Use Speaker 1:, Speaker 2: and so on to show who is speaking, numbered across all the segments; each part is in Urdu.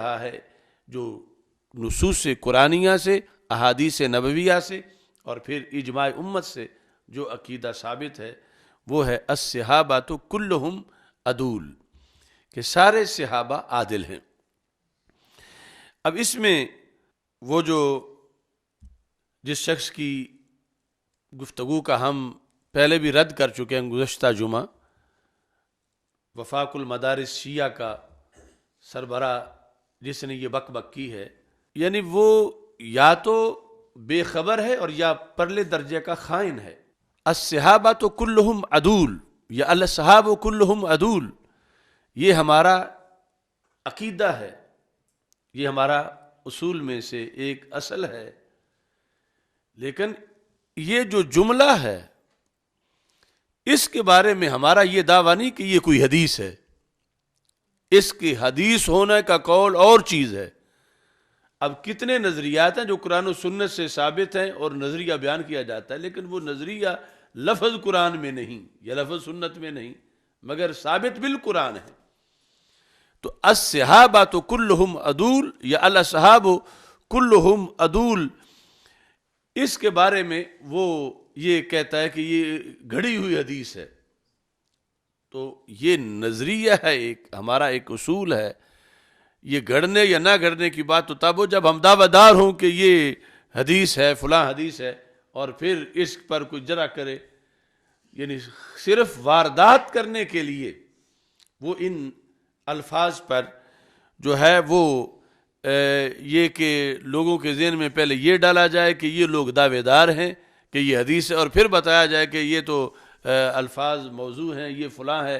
Speaker 1: رہا ہے جو نصوص قرآنیہ سے، احادیث نبویہ سے اور پھر اجماع امت سے جو عقیدہ ثابت ہے وہ ہے الصحابۃ کلہم عدول، کہ سارے صحابہ عادل ہیں۔ اب اس میں وہ جو جس شخص کی گفتگو کا ہم پہلے بھی رد کر چکے ہیں گزشتہ جمعہ، وفاق المدارس شیعہ کا سربراہ جس نے یہ بک بک کی ہے، یعنی وہ یا تو بے خبر ہے اور یا پرلے درجے کا خائن ہے۔ الصحابۃ کلہم عدول یا الصحاب کلہم عدول، یہ ہمارا عقیدہ ہے، یہ ہمارا اصول میں سے ایک اصل ہے، لیکن یہ جو جملہ ہے اس کے بارے میں ہمارا یہ دعویٰ نہیں کہ یہ کوئی حدیث ہے، اس کی حدیث ہونے کا قول اور چیز ہے۔ اب کتنے نظریات ہیں جو قرآن و سنت سے ثابت ہیں اور نظریہ بیان کیا جاتا ہے، لیکن وہ نظریہ لفظ قرآن میں نہیں یا لفظ سنت میں نہیں مگر ثابت بالقرآن ہے۔ تو الصحابۃ کلہم عدول یا الاصحاب کلہم عدول، اس کے بارے میں وہ یہ کہتا ہے کہ یہ گھڑی ہوئی حدیث ہے۔ تو یہ نظریہ ہے، ایک ہمارا ایک اصول ہے، یہ گھڑنے یا نہ گھڑنے کی بات تو تب ہو جب ہم دعویٰ دار ہوں کہ یہ حدیث ہے، فلاں حدیث ہے، اور پھر اس پر کوئی جرح کرے، یعنی صرف واردات کرنے کے لیے وہ ان الفاظ پر جو ہے وہ یہ کہ لوگوں کے ذہن میں پہلے یہ ڈالا جائے کہ یہ لوگ دعوے دار ہیں کہ یہ حدیث ہے، اور پھر بتایا جائے کہ یہ تو الفاظ موضوع ہیں، یہ فلاں ہے۔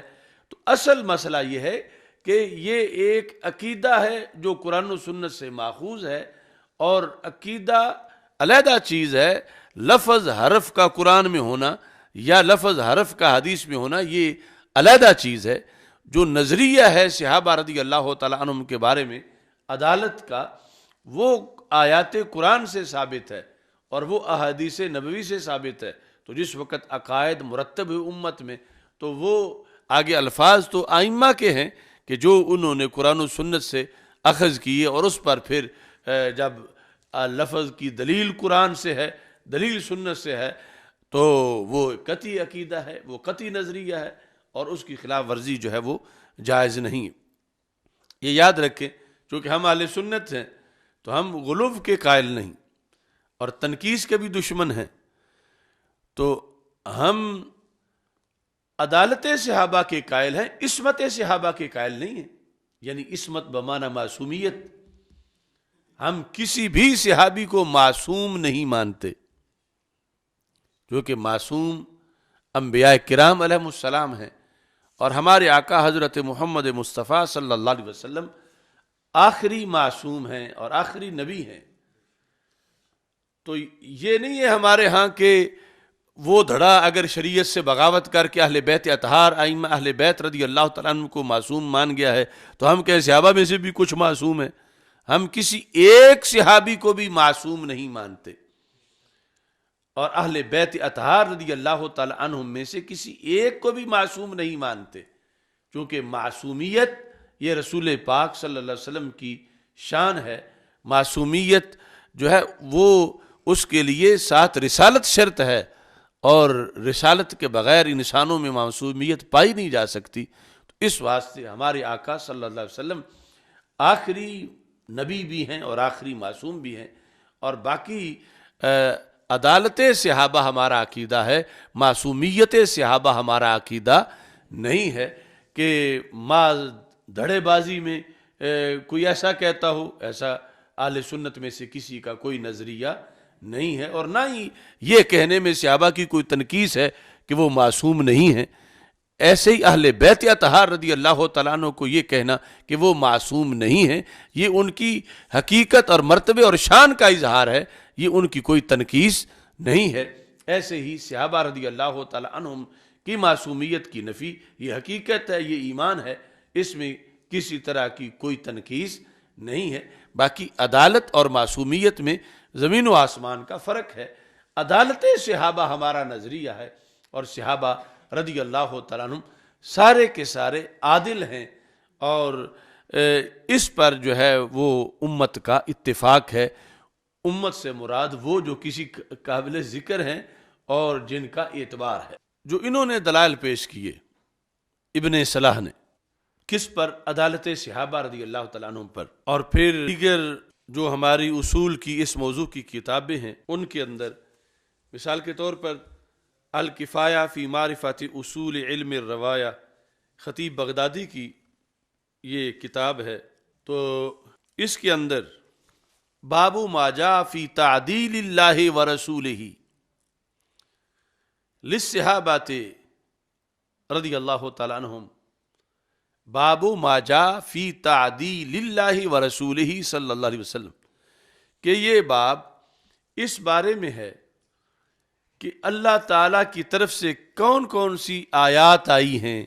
Speaker 1: تو اصل مسئلہ یہ ہے کہ یہ ایک عقیدہ ہے جو قرآن و سنت سے ماخوذ ہے، اور عقیدہ علیحدہ چیز ہے، لفظ حرف کا قرآن میں ہونا یا لفظ حرف کا حدیث میں ہونا یہ علیحدہ چیز ہے۔ جو نظریہ ہے صحابہ رضی اللہ تعالیٰ عنہم کے بارے میں عدالت کا، وہ آیات قرآن سے ثابت ہے اور وہ احادیث نبوی سے ثابت ہے۔ تو جس وقت عقائد مرتب ہوئے امت میں تو وہ آگے الفاظ تو ائمہ کے ہیں کہ جو انہوں نے قرآن و سنت سے اخذ کیے، اور اس پر پھر جب لفظ کی دلیل قرآن سے ہے، دلیل سنت سے ہے، تو وہ قطعی عقیدہ ہے، وہ قطعی نظریہ ہے، اور اس کی خلاف ورزی جو ہے وہ جائز نہیں۔ یہ یاد رکھیں، چونکہ ہم اہل سنت ہیں تو ہم غلو کے قائل نہیں اور تنقیص کے بھی دشمن ہیں، تو ہم عدالت صحابہ کے قائل ہیں، عصمت صحابہ کے قائل نہیں ہیں، یعنی عصمت بمعنی معصومیت۔ ہم کسی بھی صحابی کو معصوم نہیں مانتے، کیونکہ معصوم انبیاء کرام علیہ السلام ہیں، اور ہمارے آقا حضرت محمد مصطفیٰ صلی اللہ علیہ وسلم آخری معصوم ہیں اور آخری نبی ہیں۔ تو یہ نہیں ہے ہمارے ہاں کہ وہ دھڑا اگر شریعت سے بغاوت کر کے اہل بیت اطہار ائمہ اہل بیت رضی اللہ تعالیٰ عنہ کو معصوم مان گیا ہے تو ہم کہ صحابہ میں سے بھی کچھ معصوم ہیں۔ ہم کسی ایک صحابی کو بھی معصوم نہیں مانتے، اور اہل بیت اطہار رضی اللہ تعالیٰ عنہم میں سے کسی ایک کو بھی معصوم نہیں مانتے، کیونکہ معصومیت یہ رسول پاک صلی اللہ علیہ وسلم کی شان ہے۔ معصومیت جو ہے وہ اس کے لیے ساتھ رسالت شرط ہے، اور رسالت کے بغیر انسانوں میں معصومیت پائی نہیں جا سکتی۔ تو اس واسطے ہمارے آقا صلی اللہ علیہ وسلم آخری نبی بھی ہیں اور آخری معصوم بھی ہیں، اور باقی عدالت صحابہ ہمارا عقیدہ ہے، معصومیت صحابہ ہمارا عقیدہ نہیں ہے کہ ما دھڑے بازی میں کوئی ایسا کہتا ہو، ایسا اہل سنت میں سے کسی کا کوئی نظریہ نہیں ہے، اور نہ ہی یہ کہنے میں صحابہ کی کوئی تنقیص ہے کہ وہ معصوم نہیں ہیں۔ ایسے ہی اہل بیت اطہار رضی اللہ تعالیٰ عنہ کو یہ کہنا کہ وہ معصوم نہیں ہیں، یہ ان کی حقیقت اور مرتبے اور شان کا اظہار ہے، یہ ان کی کوئی تنقیص نہیں ہے۔ ایسے ہی صحابہ رضی اللہ تعالیٰ عنہم کی معصومیت کی نفی یہ حقیقت ہے، یہ ایمان ہے، اس میں کسی طرح کی کوئی تنقیص نہیں ہے۔ باقی عدالت اور معصومیت میں زمین و آسمان کا فرق ہے۔ عدالت صحابہ ہمارا نظریہ ہے، اور صحابہ رضی اللہ تعالیٰ عنہ سارے کے سارے عادل ہیں، اور اس پر جو ہے وہ امت کا اتفاق ہے۔ امت سے مراد وہ جو کسی قابل ذکر ہیں اور جن کا اعتبار ہے۔ جو انہوں نے دلائل پیش کیے ابن صلاح نے، کس پر؟ عدالت صحابہ رضی اللہ تعالیٰ عنہ پر، اور پھر دیگر جو ہماری اصول کی اس موضوع کی کتابیں ہیں ان کے اندر، مثال کے طور پر الکفایہ فی معرفت اصول علم الروایہ، خطیب بغدادی کی یہ کتاب ہے، تو اس کے اندر باب ما جاء فی تعدیل اللہ ورسولہ للصحابۃ رضی اللہ تعالیٰ عنہم، باب ما جاء فی تعدیل اللہ ورسولہ صلی اللہ علیہ وسلم، کہ یہ باب اس بارے میں ہے کہ اللہ تعالیٰ کی طرف سے کون کون سی آیات آئی ہیں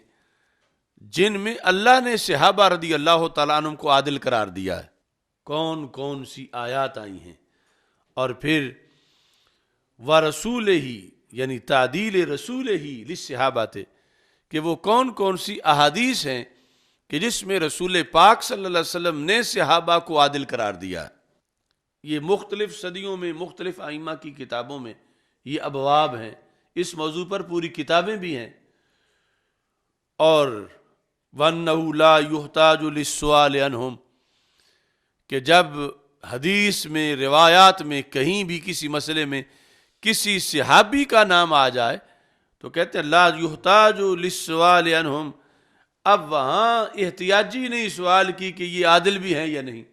Speaker 1: جن میں اللہ نے صحابہ رضی اللہ تعالیٰ عنہ کو عادل قرار دیا ہے، کون کون سی آیات آئی ہیں، اور پھر وَرَسُولِهِ یعنی تعدیل رسولہ للصحابۃ، کہ وہ کون کون سی احادیث ہیں کہ جس میں رسول پاک صلی اللہ علیہ وسلم نے صحابہ کو عادل قرار دیا ہے۔ یہ مختلف صدیوں میں مختلف ائمہ کی کتابوں میں یہ ابواب ہیں، اس موضوع پر پوری کتابیں بھی ہیں۔ اور وَأَنَّهُ لَا يُحْتَاجُ لِلسُّؤَالِ عَنْهُمْ، کہ جب حدیث میں روایات میں کہیں بھی کسی مسئلے میں کسی صحابی کا نام آ جائے تو کہتے ہیں لا یحتاج للسؤال عنہم، اب وہاں احتیاجی نہیں سوال کی کہ یہ عادل بھی ہیں یا نہیں،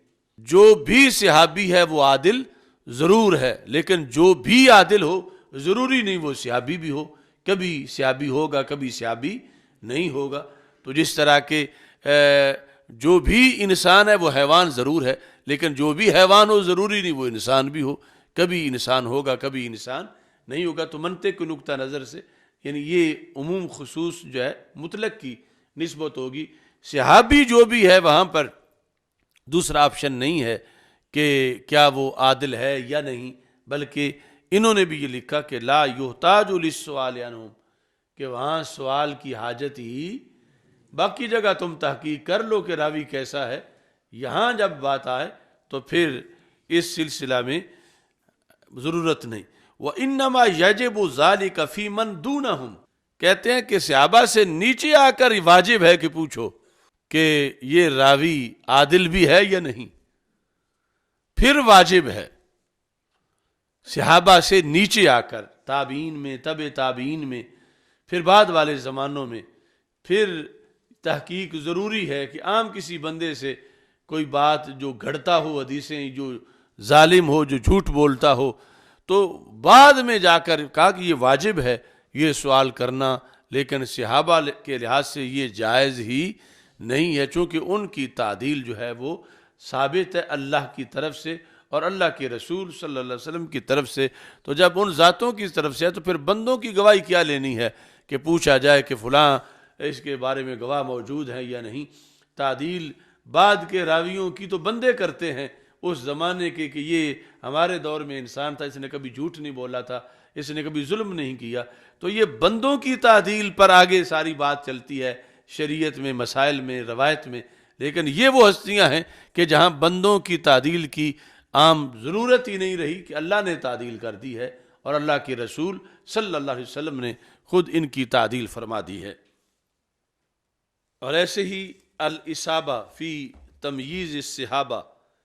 Speaker 1: جو بھی صحابی ہے وہ عادل ضرور ہے، لیکن جو بھی عادل ہو ضروری نہیں وہ صحابی بھی ہو، کبھی صحابی ہوگا کبھی صحابی نہیں ہوگا۔ تو جس طرح کے جو بھی انسان ہے وہ حیوان ضرور ہے، لیکن جو بھی حیوان ہو ضروری نہیں وہ انسان بھی ہو، کبھی انسان ہوگا کبھی انسان نہیں ہوگا۔ تو منطق کے نقطہ نظر سے یعنی یہ عموم خصوص جو ہے مطلق کی نسبت ہوگی، صحابی جو بھی ہے وہاں پر دوسرا آپشن نہیں ہے کہ کیا وہ عادل ہے یا نہیں، بلکہ انہوں نے بھی یہ لکھا کہ لا یحتاج للسؤال عنہم، کہ وہاں سوال کی حاجت ہی، باقی جگہ تم تحقیق کر لو کہ راوی کیسا ہے، یہاں جب بات آئے تو پھر اس سلسلہ میں ضرورت نہیں۔ وَإِنَّمَا يَجِبُ ذَلِكَ فِي مَنْ دُونَهُمْ، کہتے ہیں کہ صحابہ سے نیچے آ کر واجب ہے کہ پوچھو کہ یہ راوی عادل بھی ہے یا نہیں، پھر واجب ہے صحابہ سے نیچے آ کر، تابعین میں، تبع تابعین میں، پھر بعد والے زمانوں میں، پھر تحقیق ضروری ہے کہ عام کسی بندے سے کوئی بات جو گھڑتا ہو، حدیثیں جو ظالم ہو، جو جھوٹ بولتا ہو، تو بعد میں جا کر کہا کہ یہ واجب ہے یہ سوال کرنا، لیکن صحابہ کے لحاظ سے یہ جائز ہی نہیں ہے، چونکہ ان کی تعدیل جو ہے وہ ثابت ہے اللہ کی طرف سے اور اللہ کے رسول صلی اللہ علیہ وسلم کی طرف سے۔ تو جب ان ذاتوں کی طرف سے ہے تو پھر بندوں کی گواہی کیا لینی ہے کہ پوچھا جائے کہ فلاں اس کے بارے میں گواہ موجود ہیں یا نہیں۔ تعدیل بعد کے راویوں کی تو بندے کرتے ہیں اس زمانے کے کہ یہ ہمارے دور میں انسان تھا، اس نے کبھی جھوٹ نہیں بولا تھا، اس نے کبھی ظلم نہیں کیا، تو یہ بندوں کی تعدیل پر آگے ساری بات چلتی ہے شریعت میں، مسائل میں، روایت میں۔ لیکن یہ وہ ہستیاں ہیں کہ جہاں بندوں کی تعدیل کی عام ضرورت ہی نہیں رہی کہ اللہ نے تعدیل کر دی ہے اور اللہ کے رسول صلی اللہ علیہ وسلم نے خود ان کی تعدیل فرما دی ہے۔ اور ایسے ہی الاصابہ فی تمییز الصحابہ